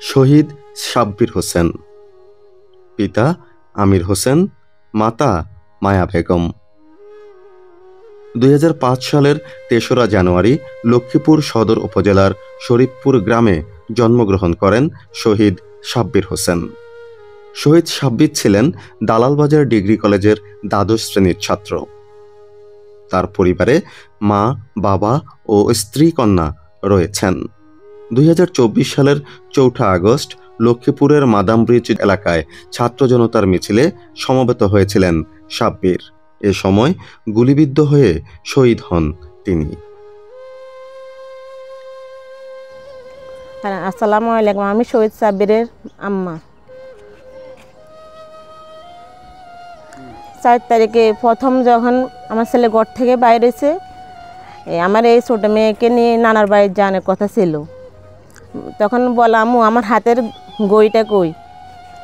শহীদ সাব্বির হোসেন। পিতা আমির হোসেন, মাতা মায়া বেগম। 2005 সালের 3রা জানুয়ারি লক্ষ্মীপুর সদর উপজেলার শরীফপুর গ্রামে জন্মগ্রহণ করেন শহীদ সাব্বির হোসেন। শহীদ সাব্বির ছিলেন দালালবাজার ডিগ্রি কলেজের দ্বাদশ শ্রেণীর ছাত্র। তার পরিবারে মা, বাবা ও স্ত্রী কন্যা রয়েছেন। 2024 সালের 4 আগস্ট লক্ষ্মীপুরের মাদাম ব্রিজ এলাকায় ছাত্র জনতার মিছিলে সমবেত হয়েছিলেন সাব্বির। এ সময় গুলিবিদ্ধ হয়ে শহীদ হন তিনি। আসসালামু আলাইকুম, আমি শহীদ সাব্বিরের আম্মা। 4 তারিখে প্রথম যখন আমার ছেলে ঘর থেকে বাইরেছে, আমার এই ছোটো মেয়েকে নিয়ে নানার বাড়ি যাওয়ার কথা ছিল। তখন বললাম আম্মু আমার হাতের গইটা কই,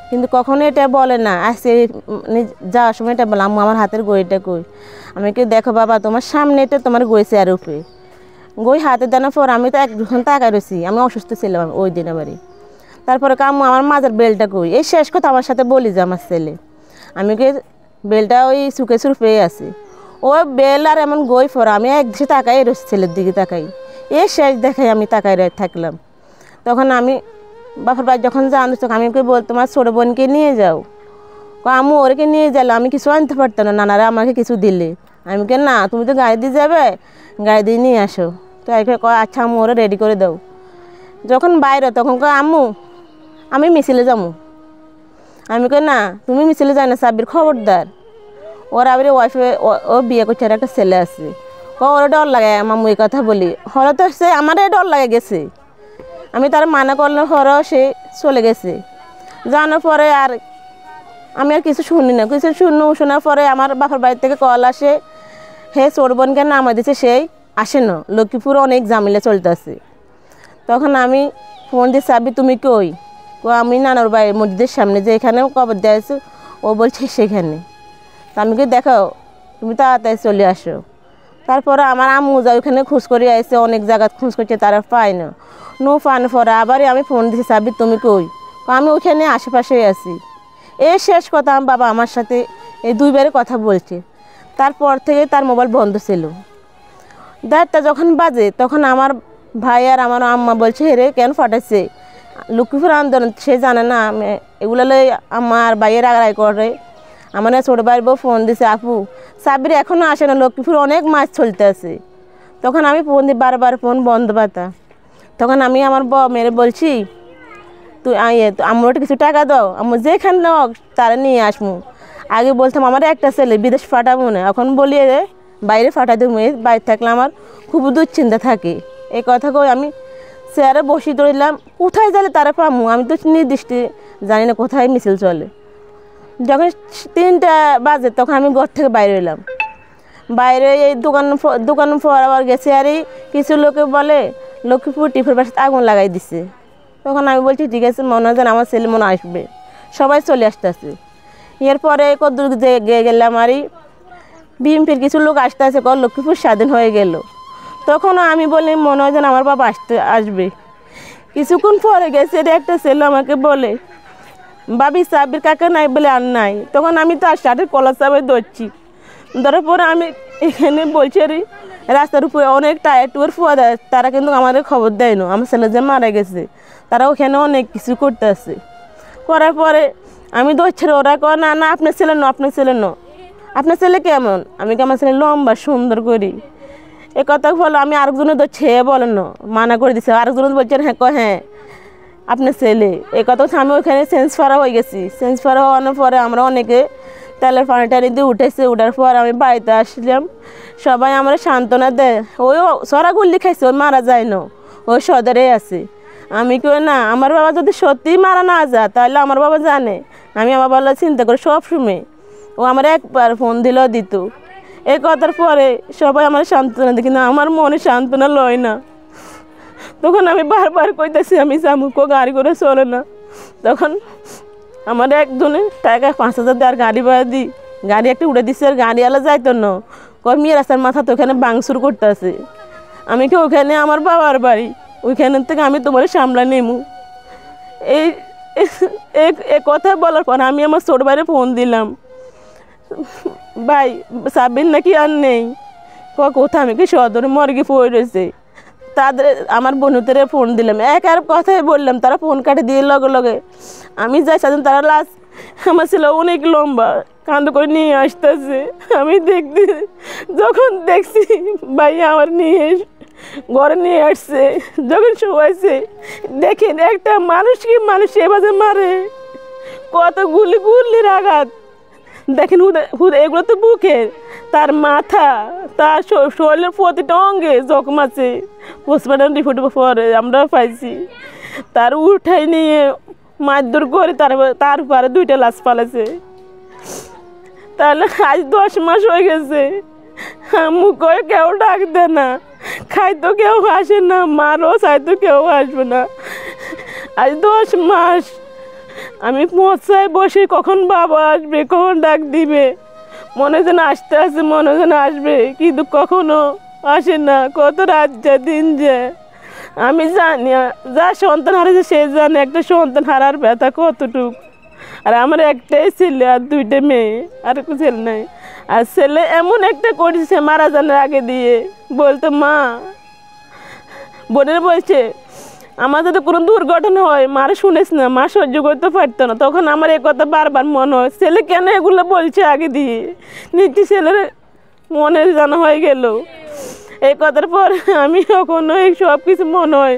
কিন্তু কখনো এটা বলে না। আসে যাওয়ার সময় এটা বললাম আম্মু আমার হাতের গইটা কই। আমি কি দেখো বাবা তোমার সামনে তো তোমার গইছে আর উপরে গই হাতে দেওয়ার পর আমি তো একজন তাকায় রয়েছি, আমি অসুস্থ ছিলাম ওই দিনে বাড়ি। তারপরে আম্মু আমার মাজার বেলটা কই, এই শেষ কথা আমার সাথে বলি যে আমার ছেলে। আমি কি বেলটা ওই সুখে সুরফে আছে, ও বেল আর এমন গই পর আমি এক দেশে তাকাই রয়েছি, ছেলের দিকে তাকাই। এই শেষ দেখাই আমি তাকাই থাকলাম। তখন আমি বাপের বাড়ি যখন জানো তখন আমি বল তোমার ছোটো বোনকে নিয়ে যাও। আম্মু ওরকে নিয়ে গেলে আমি কিছু আনতে পারতাম না, নানারা আমাকে কিছু দিলে। আমি কে না তুমি তো গাড়ি দিয়ে যাবে, গাড়ি দিয়ে নিয়ে আসো। তো আচ্ছা আম্মু ওরা রেডি করে দাও। যখন বাইরে তখন আম্মু আমি মিছিলে যাবো। আমি কে না তুমি মিছিলে যাই না, সাব্বির খবরদার। ওর আবার ওয়াইফে ও বিয়ে করছে, আর একটা ছেলে আছে। ওরা ডর লাগে মাম্মু এই কথা বলি, হরে তো সে আমারই ডর লাগে গেছে। আমি তার মানা করলে হরে সে চলে গেছে। জানার পরে আর আমি আর কিছু শুনি না, কিছু শোনার পরে আমার বাপের বাড়ি থেকে কল আসে, হে ছোট বোনকে নামা দিছে, সেই আসে না, লক্ষ্মীপুর অনেক ঝামেলা চলতেছে। তখন আমি ফোন দিয়ে সাব্বির তুমি কই? আমি নানার বাড়ির মসজিদের সামনে যে এখানেও কবর দিয়েছে, ও বলছে সেখানে। তা আমি কি দেখো তুমি তাড়াতাড়ি চলে আসো। তারপরে আমার আম্মু যা ওইখানে খোঁজ করে আসছে, অনেক জায়গা খোঁজ করছে, তারা পায় না। পাওয়ার পরে আবার আমি ফোন দিয়েছি সাব্বির তুমি কই? আমি ওইখানে আশেপাশেই আছি। এই শেষ কথা আমার বাবা আমার সাথে এই 2বারে কথা বলছে। তারপর থেকে তার মোবাইল বন্ধ ছিল। 1:30টা যখন বাজে তখন আমার ভাই আর আমার আম্মা বলছে হেরে কেন ফাটাচ্ছে, লক্ষ্মীপুর আন্দোলন সে জানে না। এগুলো আমার ভাইয়ের আগাই করে। আমার ছোটো ভাইয়ের বউ ফোন দিছে আপু সাব্বির এখনও আসে না, লক্ষ্মীপুর অনেক মাছ চলতে আছে। তখন আমি ফোন দিই, বারবার ফোন বন্ধ পাতা। তখন আমি আমার মেয়ের বলছি তুই আম্মুরটা কিছু টাকা দাও, আম্মু যেখানে দাও তারা নিয়ে আসমু। আগে বলতাম আমার একটা ছেলে বিদেশ ফাটাবো না, এখন বলিয়ে বাইরে ফাটা দেবো। বাইরে থাকলে আমার খুব দুশ্চিন্তা থাকে। এই কথা কই আমি চেয়ারে বসি ধরলাম, কোথায় গেলে তারা পামু, আমি তো নির্দিষ্ট জানি না কোথায় মিছিল চলে। যখন 3টা বাজে তখন আমি ঘর থেকে বাইরে এলাম। বাইরে এই দোকান পর আবার গেছে, আর কিছু লোকে বলে লক্ষ্মীপুর টিফের বাসাতে আগুন লাগাই দিছে। তখন আমি বলছি ঠিক আছে, মনে হয় যেন আমার ছেলে মনে আসবে, সবাই চলে আসতেছে। এরপরে কদ্দূর গিয়ে গেলাম, আর বিএমপির কিছু লোক আসতে আসে, লক্ষ্মীপুর স্বাধীন হয়ে গেল। তখনও আমি বলি মনে হয় যেন আমার বাবা আসবে। কিছুক্ষণ পরে গেছে, একটা ছেলে আমাকে বলে ভাবি সাব্বির কাকা নাই বলে আর নাই। তখন আমি তো আর শার্টের কলার চাপে ধরছি, ধরার পরে আমি এখানে বলছি রাস্তার উপরে অনেক টায়ার টুয়ার ফুয়া দেয়, তারা কিন্তু আমাদের খবর দেয় না আমার ছেলে যে মারা গেছে। তারা ওখানে অনেক কিছু করতে আছে। করার পরে আমি ধরছি, ওরা কয় না না আপনার ছেলে ন, আপনার ছেলে ন। আপনার ছেলে কেমন? আমি কি আমার ছেলে লম্বা সুন্দর করি। এ কথা বলো আমি আরেকজনে ধরছি, হে বলেন না, মানা করে দিচ্ছে। আরেকজনে বলছেন হ্যাঁ হ্যাঁ আপনার ছেলে। এই কথা আমি ওইখানে চেঞ্জ করা হয়ে গেছি। চেঞ্জ করা হওয়ার পরে আমরা অনেকে তেলের পানি টানি দিয়ে উঠেছে। উঠার পর আমি বাড়িতে আসলাম, সবাই আমরা সান্ত্বনা দেয়। ওই সরা গুল্লি খাইছে, ওই মারা যায় না, ওই সদরে আছে। আমি কেউ না, আমার বাবা যদি সত্যিই মারা না যায় তাহলে আমার বাবা জানে আমি আমার বাবা চিন্তা করি সব সময়। ও আমার একবার ফোন দিলেও দিত। এই কথার পরে সবাই আমার সান্ত্বনা দিই, কিন্তু আমার মনে সান্ত্বনা লয় না। তখন আমি বারবার কইতেছি আমি জামুকো গাড়ি করে চলে না। তখন আমার একজনে টাকা 5,000 দিয়ে আর গাড়ি ভাড়া দিই, গাড়ি একটা উঠে দিচ্ছে, আর গাড়িওয়ালা যাইতো না, মেয়ে রাস্তার মাথা তো ওখানে বাংসুর করতে আছে। আমি কি ওখানে আমার বাবার বাড়ি, ওইখান থেকে আমি তোমার সামলা নেমু। এই এই কথা বলার পর আমি আমার ছোট ভাইরে ফোন দিলাম, ভাই সাব্বির নাকি আর নেই, কোথায়, আমি কি সদর মর্গে পড়ে রয়েছে। তাদের আমার বন্ধুদের ফোন দিলাম, এক আর কথাই বললাম, তারা ফোন কাটে দিয়ে লগে লগে আমি যাই সাথে তারা লাশ আমার ছিল অনেক লম্বা কান্দ করে নিয়ে আসতেছে। আমি দেখতে যখন দেখছি ভাই আমার নিয়ে ঘরে নিয়ে আসছে, যখন শোয়াইছে দেখেন একটা মানুষকে মানুষ এভাবে মারে, কত গুলির আঘাত দেখেন, এগুলো তো বুকের, তার মাথা, তার শরীরের প্রতিটা অঙ্গে জখম আছে। পোস্টমর্টম রিপোর্ট পরে আমরা পাইছি, তার উঠাই নিয়ে মারধর করে তারপরে 2টা লাশ পালাছে। তাহলে আজ 10 মাস হয়ে গেছে, মুখে কেউ ডাক দেয় না, খাইতো কেউ আসে না, মারও চাইতো কেউ আসবে না। আজ 10 মাস আমি পৌঁছায় বসে কখন বাবা আসবে, কখন ডাক দিবে, মনে যেন আসতে আসে, মনে যেন আসবে, কিন্তু কখনো আসে না। কত রাত যায়, দিন যায়, আমি জানি। যা সন্তান হারিয়েছে সে জানে একটা সন্তান হারার ব্যথা কতটুক। আর আমার একটাই ছেলে আর 2টা মেয়ে, আর কোনো ছেলে নাই। আর ছেলে এমন একটা করেছে মারা জানার আগে দিয়ে, বলতো মা, বোনের বলছে আমাদের তো কোনো দুর্ঘটনা হয় মারা শুনেছ না, মা সহ্য করতে পারতো না। তখন আমার এই কথা বারবার মনে হয়, ছেলে কেন এগুলো বলছে আগে দিয়ে, নিজে ছেলের মনে জানা হয়ে গেল। এই কথার পর আমি কখনো এই সব কিছু মনে হয়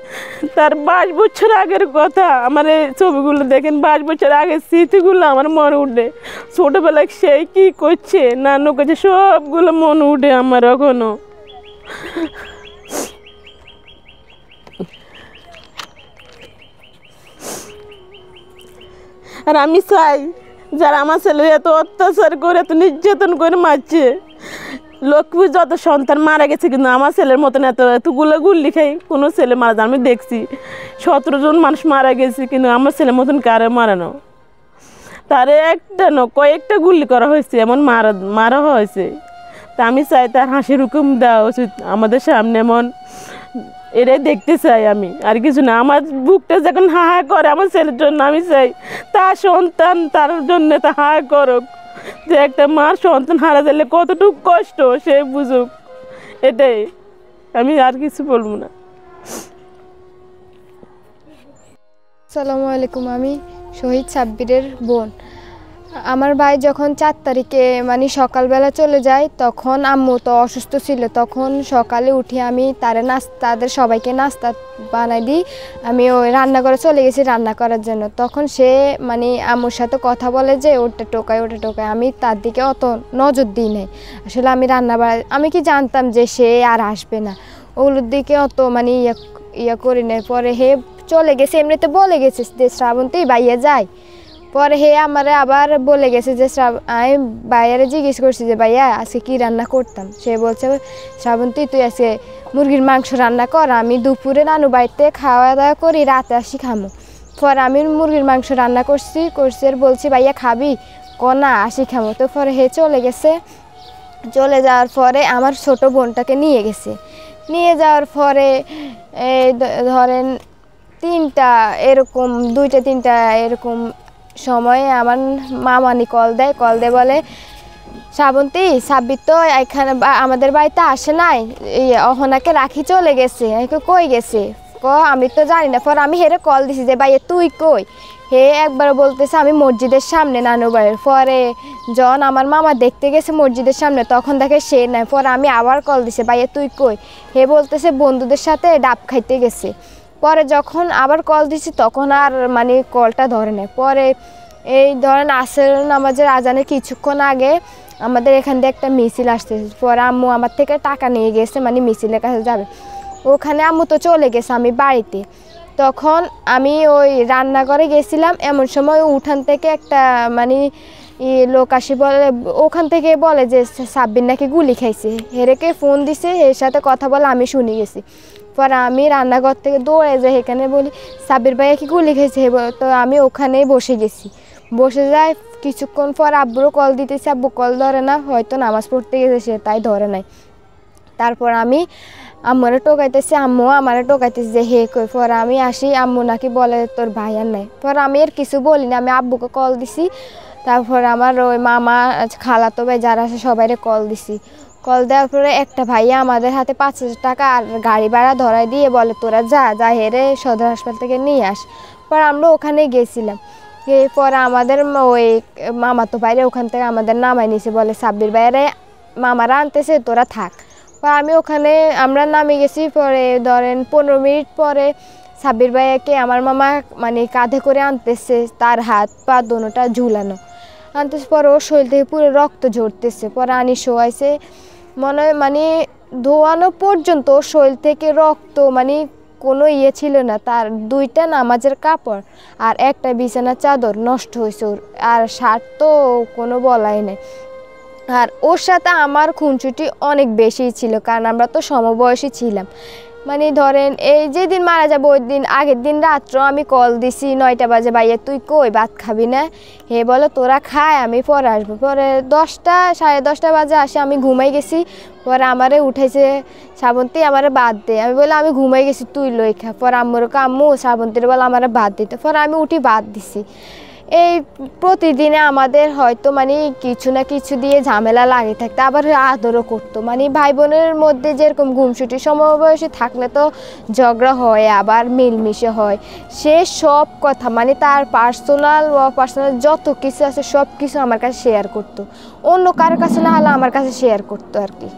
তার 22 বছর আগের কথা। আমার এই ছবিগুলো দেখেন, 22 বছর আগের স্মৃতিগুলো আমার মনে উঠে। ছোটোবেলায় সেই কী করছে না করছে সবগুলো মনে উঠে আমার এখনো। আর আমি চাই যারা আমার ছেলে এত অত্যাচার করে, এত নির্যাতন করে মারছে, লক্ষ্মী যত সন্তান মারা গেছে, কিন্তু আমার ছেলের মতন এতগুলো গুল্লি খাই কোনো ছেলে মারা যায়। আমি দেখছি 17 জন মানুষ মারা গেছে, কিন্তু আমার ছেলের মতন কারে মারানো, তারে একটা কয়েকটা গুলি করা হয়েছে, এমন মারা হয়েছে। তা আমি চাই তার হাসির হুকুম দেওয়া উচিত আমাদের সামনে, এমন এটাই দেখতে চাই আমি, আর কিছু না। আমার বুকটা যখন হা করে আমার ছেলের জন্য, আমি চাই তার সন্তান তার জন্য তা হা করুক, যে একটা মার সন্তান হারা গেলে কতটুকু কষ্ট সে বুঝুক। এটাই, আমি আর কিছু বলবো না। আসসালামু আলাইকুম, আমি শহীদ সাব্বিরের বোন। আমার ভাই যখন 4 তারিখে মানে সকালবেলা চলে যায়, তখন আম্মু তো অসুস্থ ছিল। তখন সকালে উঠে আমি তাদের সবাইকে নাস্তা বানাই দিই। আমি ওই রান্নাঘরে চলে গেছি রান্না করার জন্য। তখন সে মানে আম্মুর সাথে কথা বলে যে ওটা টোকায়। আমি তার দিকে অত নজর দিই নাই। আসলে আমি আমি কি জানতাম যে সে আর আসবে না, ওগুলোর দিকে অত মানে ইয়া করি নাই। পরে হে চলে গেছে, এমনিতে বলে গেছে যে শ্রাবন্তী বাইয়ে যায়। পরে হে আমারে আবার বলে গেছে যে আমি বাইরে জিজ্ঞেস করছি যে ভাইয়া আজকে কী রান্না করতাম। সে বলছে শ্রাবন্তী তুই আজকে মুরগির মাংস রান্না কর, আমি দুপুরে নানু বাড়িতে খাওয়া দাওয়া করি, রাতে আসি খামো। পরে আমি মুরগির মাংস রান্না করছি আর বলছি ভাইয়া খাবি, না আসি খামো। তো পরে হে চলে গেছে। চলে যাওয়ার পরে আমার ছোট বোনটাকে নিয়ে গেছে। নিয়ে যাওয়ার পরে ধরেন 2টা এরকম সময়ে আমার মামানি কল দেয় বলে শ্রাবন্তী সাব্বির তো এখানে আমাদের বাড়িতে আসে নাই, অহনাকে রাখি চলে গেছে। কই গেছে? আমি তো জানি না। পর আমি হেরে কল দিছি যে ভাইয়া তুই কই? হে একবার বলতেছে আমি মসজিদের সামনে নানু বাড়ির। পরে যখন আমার মামা দেখতে গেছে মসজিদের সামনে, তখন দেখে সে নাই। পরে আমি আবার কল দিছে ভাইয়া তুই কই? হে বলতেছে বন্ধুদের সাথে ডাব খাইতে গেছে। পরে যখন আবার কল দিছি তখন আর মানে কলটা ধরে নেয়। পরে এই ধরেন আসর নামাজের আজানের কিছুক্ষণ আগে আমাদের এখান দিয়ে একটা মিছিল আসতেছে। পরে আম্মু আমার থেকে টাকা নিয়ে গেছে, মানে মিছিলের কাছে যাবে। ওখানে আম্মু তো চলে গেছে, আমি বাড়িতে। তখন আমি ওই রান্নাঘরে গেছিলাম, এমন সময় উঠান থেকে একটা মানে লোক আসি বলে, ওখান থেকে বলে যে সাব্বির নাকি গুলি খাইছে। হেরেকে ফোন দিছে, এর সাথে কথা বলে আমি শুনে গেছি। পরে আমি রান্নাঘর থেকে দৌড়ে যাই, এখানে বলি সাব্বির ভাইয়া কি গুলি খেয়েছে। তো আমি ওখানেই বসে গেছি। বসে যাই, কিছুক্ষণ পর আব্বুরও কল দিতেছে, আব্বু কল ধরে না, হয়তো নামাজ পড়তে গেছে সে, তাই ধরে নাই। তারপর আমি আম্মুরে টোকাইতেছে, আম্মু আমারে টোকাইতেছে যে হে কই। পরে আমি আসি, আম্মু নাকি বলে তোর ভাই আর নাই। পরে আমি আর কিছু বলি না, আমি আব্বুকে কল দিছি। তারপর আমার ওই মামা খালাতো ভাই যারা আছে সবাইরে কল দিছি। কল দেওয়ার পরে একটা ভাইয়া আমাদের হাতে 5,000 টাকা আর গাড়ি ভাড়া ধরাই দিয়ে বলে তোরা যা হেরে সদর হাসপাতাল থেকে নিয়ে আস। পরে আমরা ওখানে গেছিলাম। এরপরে আমাদের ওই মামাতো ভাইরে ওখান থেকে আমাদের নামাই নিয়েছে, বলে সাব্বির ভাইরে মামারা আনতেছে তোরা থাক। পরে আমি ওখানে আমরা নামে গেছি। পরে ধরেন 15 মিনিট পরে সাব্বির ভাইয়াকে আমার মামা মানে কাঁধে করে আনতেছে, তার হাত পা দোনোটা ঝুলানো আনতেছে। পরে ওর শরীর থেকে পুরো রক্ত ঝরতেছে। পরে আনি শোয়াইছে, মনে হয় মানে ধোয়ানো পর্যন্ত ওর শরীর থেকে রক্ত মানে কোনো ইয়ে ছিল না। তার 2টা নামাজের কাপড় আর একটা বিছানার চাদর নষ্ট হয়েছে ওর, আর শার্ট তো কোনো বলাই নাই। আর ওর সাথে আমার খুনসুটি অনেক বেশি ছিল, কারণ আমরা তো সমবয়সী ছিলাম। মানে ধরেন এই যেদিন মারা যাবো ওই দিন আগের দিন রাত্র আমি কল দিছি 9টা বাজে, ভাইয়া তুই কই ভাত খাবি না? হে বলে তোরা খায় আমি পরে আসবো। পরে 10টা 10:30 বাজে আসে, আমি ঘুমাই গেছি। পরে আমারে উঠেছে শ্রাবন্তী আমারে বাদ দে। আমি বলে আমি ঘুমাই গেছি তুই লই খা। পরে আম্মু শ্রাবন্তীর বলে আমারে বাদ দিতে। পরে আমি উঠি বাদ দিছি। এই প্রতিদিনে আমাদের হয়তো মানে কিছু না কিছু দিয়ে ঝামেলা লাগে থাকতো, আবার আদরও করতো। মানে ভাই বোনের মধ্যে যেরকম গুমসুটি সমবয়সী থাকলে তো ঝগড়া হয়, আবার মিলমিশে হয়। সে সব কথা মানে তার পার্সোনাল যত কিছু আছে সব কিছু আমার কাছে শেয়ার করতো, অন্য কারোর কাছে না হলে আমার কাছে শেয়ার করতো আর কি।